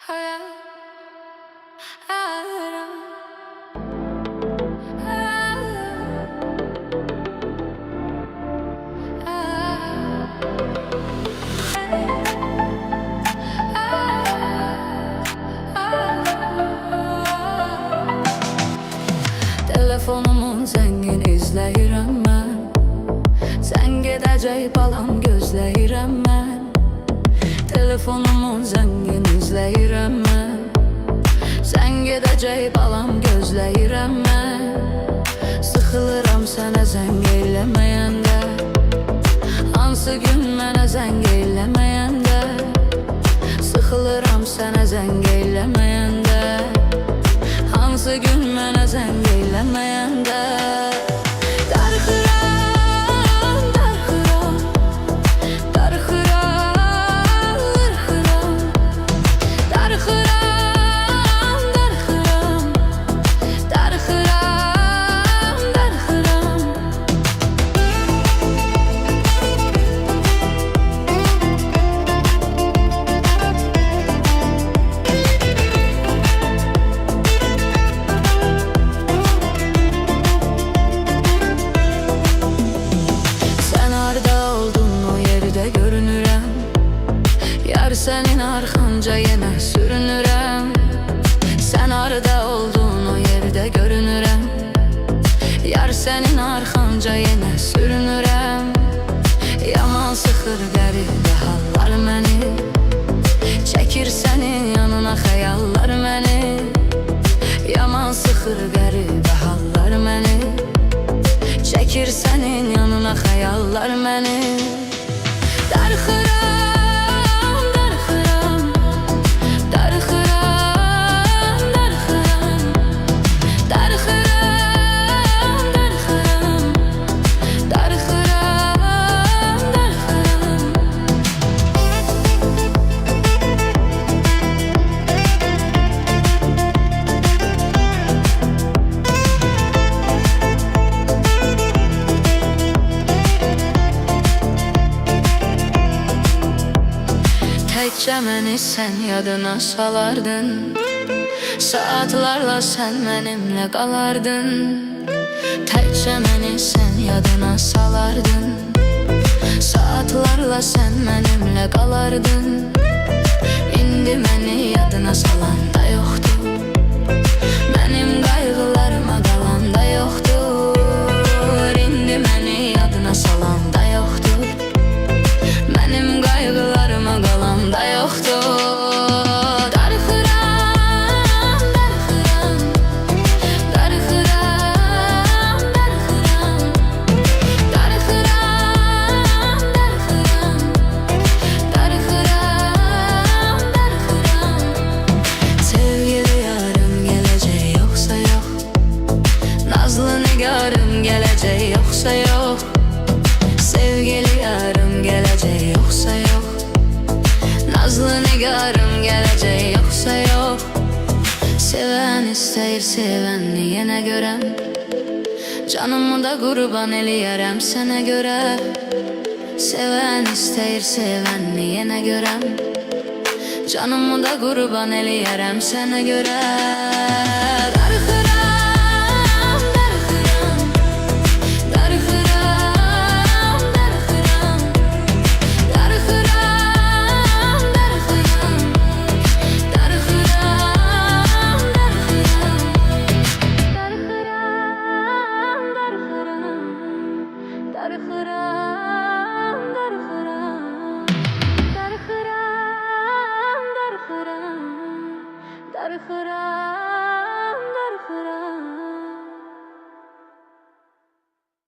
Telefonumun zəngin izləyirəm mən. Sən gedəcək balam gözləyirəm mən. Telefonumun zəngin izləyirəm mən. Sən gedəcək balam gözləyirəm mən. Sıxılıram sənə zəng eyləməyəndə. Hansı gün mənə zəng eyləməyəndə. Sıxılıram sənə zəng eyləməyəndə. Hansı gün mənə zəng eyləməyəndə. Darıxıram, darıxıram, darıxıram, darıxıram, darıxıram, darıxıram, darıxıram, darıxıram. Sənin arxanca yenə sürünürəm. Sən harada oldun o yerdə görünürəm. Yar sənin arxanca yenə sürünürəm. Yaman sıxır qəribə hallar məni. Çəkir sənin yanına xəyallar məni. Yaman sıxır qəribə hallar məni. Çəkir sənin yanına xəyallar məni. Darıxıram, təkcə məni sən yadına salardın. Saatlarla sən mənimlə qalardın. Təkcə məni sən yadına salardın. Saatlarla sən mənimlə qalardın. İndi məni yadına salan da yoxdur. Mənim qayğılarıma qalan da yoxdur. İndi məni yadına salan da yoxdur. Mənim qayğılarıma qalan da yoxdur. Gələcək yoxsa yox. Sevgili yarım gələcək yoxsa yox. Nazlı nigarım gələcək yoxsa yox. Sevən istəyir sevənni yenə görəm. Canımı da qurban eləyərəm sənə görə. Sevən istəyir sevənni yenə görəm. Canımı da qurban eləyərəm sənə görə. Darıxıram, darıxıram, darıxıram.